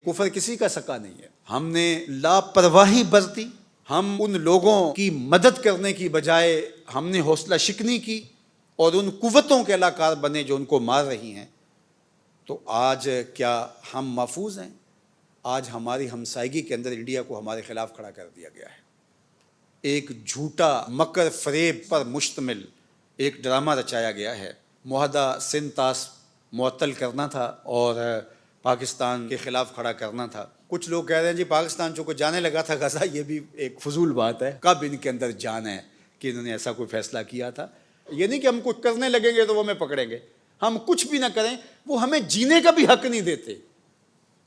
کفر کسی کا سکا نہیں ہے۔ ہم نے لاپرواہی برتی، ہم ان لوگوں کی مدد کرنے کی بجائے ہم نے حوصلہ شکنی کی اور ان قوتوں کے علاقار بنے جو ان کو مار رہی ہیں۔ تو آج کیا ہم محفوظ ہیں؟ آج ہماری ہمسائیگی کے اندر انڈیا کو ہمارے خلاف کھڑا کر دیا گیا ہے۔ ایک جھوٹا مکر فریب پر مشتمل ایک ڈرامہ رچایا گیا ہے۔ معاہدہ سندھ طاس معطل کرنا تھا اور پاکستان کے خلاف کھڑا کرنا تھا۔ کچھ لوگ کہہ رہے ہیں جی پاکستان چونکہ جانے لگا تھا غزہ، یہ بھی ایک فضول بات ہے۔ کب ان کے اندر جان ہے کہ انہوں نے ایسا کوئی فیصلہ کیا تھا؟ یہ نہیں کہ ہم کچھ کرنے لگیں گے تو وہ ہمیں پکڑیں گے، ہم کچھ بھی نہ کریں وہ ہمیں جینے کا بھی حق نہیں دیتے۔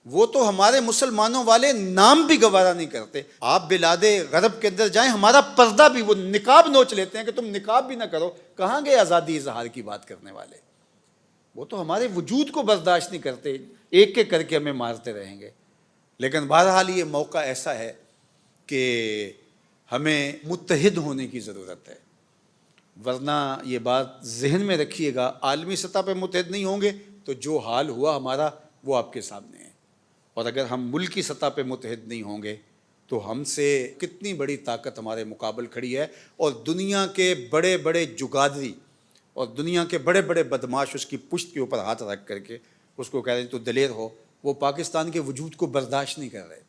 وہ تو ہمارے مسلمانوں والے نام بھی گوارا نہیں کرتے۔ آپ بلاد غرب کے اندر جائیں، ہمارا پردہ بھی وہ نقاب نوچ لیتے ہیں کہ تم نقاب بھی نہ کرو۔ کہاں گئے آزادی اظہار کی بات کرنے والے؟ وہ تو ہمارے وجود کو برداشت نہیں کرتے، ایک ایک کر کے ہمیں مارتے رہیں گے۔ لیکن بہرحال یہ موقع ایسا ہے کہ ہمیں متحد ہونے کی ضرورت ہے، ورنہ یہ بات ذہن میں رکھیے گا، عالمی سطح پہ متحد نہیں ہوں گے تو جو حال ہوا ہمارا وہ آپ کے سامنے ہے۔ اور اگر ہم ملکی سطح پہ متحد نہیں ہوں گے تو ہم سے کتنی بڑی طاقت ہمارے مقابل کھڑی ہے، اور دنیا کے بڑے بڑے جگادری اور دنیا کے بڑے بڑے بدماش اس کی پشت کے اوپر ہاتھ رکھ کر کے اس کو کہہ رہے ہیں تو دلیر ہو۔ وہ پاکستان کے وجود کو برداشت نہیں کر رہے۔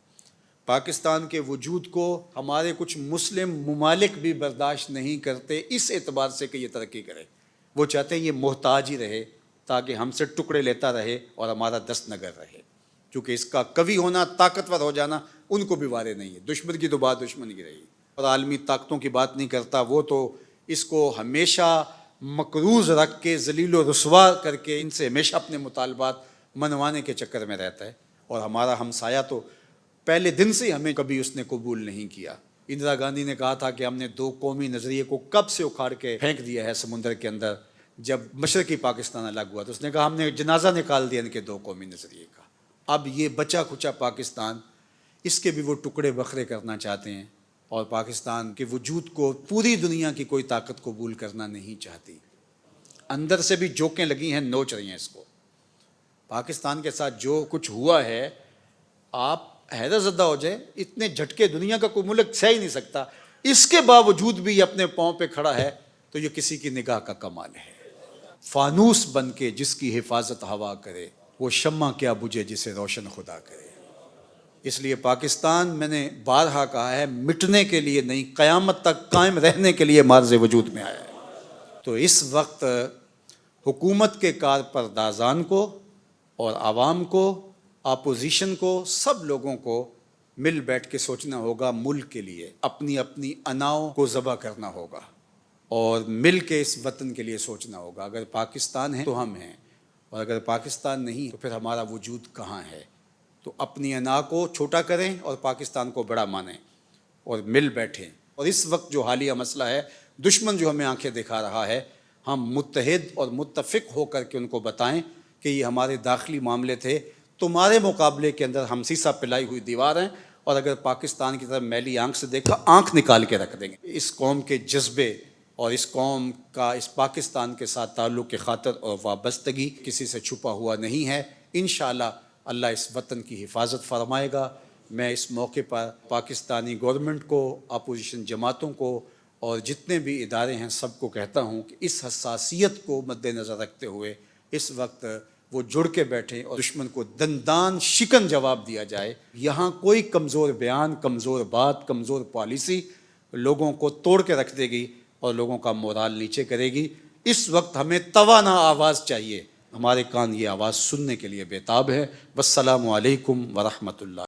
پاکستان کے وجود کو ہمارے کچھ مسلم ممالک بھی برداشت نہیں کرتے اس اعتبار سے کہ یہ ترقی کرے۔ وہ چاہتے ہیں یہ محتاج ہی رہے تاکہ ہم سے ٹکڑے لیتا رہے اور ہمارا دست نگر رہے، کیونکہ اس کا قوی ہونا، طاقتور ہو جانا ان کو بھی وارے نہیں ہے۔ دشمن کی تو بات دشمن کی رہی، اور عالمی طاقتوں کی بات نہیں کرتا۔ وہ تو اس کو ہمیشہ مقروض رکھ کے ذلیل و رسوا کر کے ان سے ہمیشہ اپنے مطالبات منوانے کے چکر میں رہتا ہے، اور ہمارا ہمسایہ تو پہلے دن سے ہمیں کبھی اس نے قبول نہیں کیا۔ اندرا گاندھی نے کہا تھا کہ ہم نے دو قومی نظریے کو کب سے اکھاڑ کے پھینک دیا ہے سمندر کے اندر۔ جب مشرقی پاکستان الگ ہوا تو اس نے کہا ہم نے جنازہ نکال دیا ان کے دو قومی نظریے کا۔ اب یہ بچا کھچا پاکستان، اس کے بھی وہ ٹکڑے بکھرے کرنا چاہتے ہیں، اور پاکستان کے وجود کو پوری دنیا کی کوئی طاقت قبول کرنا نہیں چاہتی۔ اندر سے بھی جوکیں لگی ہیں، نوچ رہی ہیں اس کو۔ پاکستان کے ساتھ جو کچھ ہوا ہے، آپ حیرت زدہ ہو جائے، اتنے جھٹکے دنیا کا کوئی ملک سہ ہی نہیں سکتا، اس کے باوجود بھی یہ اپنے پاؤں پہ کھڑا ہے، تو یہ کسی کی نگاہ کا کمال ہے۔ فانوس بن کے جس کی حفاظت ہوا کرے، وہ شمع کیا بجھے جسے روشن خدا کرے۔ اس لیے پاکستان، میں نے بارہا کہا ہے، مٹنے کے لیے نہیں، قیامت تک قائم رہنے کے لیے مارز وجود میں آیا ہے۔ تو اس وقت حکومت کے کارپردازان کو اور عوام کو، اپوزیشن کو، سب لوگوں کو مل بیٹھ کے سوچنا ہوگا، ملک کے لیے اپنی اپنی اناؤں کو ذبح کرنا ہوگا، اور مل کے اس وطن کے لیے سوچنا ہوگا۔ اگر پاکستان ہے تو ہم ہیں، اور اگر پاکستان نہیں تو پھر ہمارا وجود کہاں ہے؟ تو اپنی انا کو چھوٹا کریں اور پاکستان کو بڑا مانیں، اور مل بیٹھیں۔ اور اس وقت جو حالیہ مسئلہ ہے، دشمن جو ہمیں آنکھیں دکھا رہا ہے، ہم متحد اور متفق ہو کر کے ان کو بتائیں کہ یہ ہمارے داخلی معاملے تھے، تمہارے مقابلے کے اندر ہم سیسا پلائی ہوئی دیوار ہیں، اور اگر پاکستان کی طرف میلی آنکھ سے دیکھا، آنکھ نکال کے رکھ دیں گے۔ اس قوم کے جذبے اور اس قوم کا اس پاکستان کے ساتھ تعلق کی خاطر اور وابستگی کسی سے چھپا ہوا نہیں ہے۔ انشاءاللہ اللہ اس وطن کی حفاظت فرمائے گا۔ میں اس موقع پر پاکستانی گورنمنٹ کو، اپوزیشن جماعتوں کو، اور جتنے بھی ادارے ہیں سب کو کہتا ہوں کہ اس حساسیت کو مد نظر رکھتے ہوئے اس وقت وہ جڑ کے بیٹھیں اور دشمن کو دندان شکن جواب دیا جائے۔ یہاں کوئی کمزور بیان، کمزور بات، کمزور پالیسی لوگوں کو توڑ کے رکھ دے گی اور لوگوں کا مورال نیچے کرے گی۔ اس وقت ہمیں توانا آواز چاہیے، ہمارے کان یہ آواز سننے کے لیے بے تاب ہے۔ والسلام علیکم ورحمۃ اللہ۔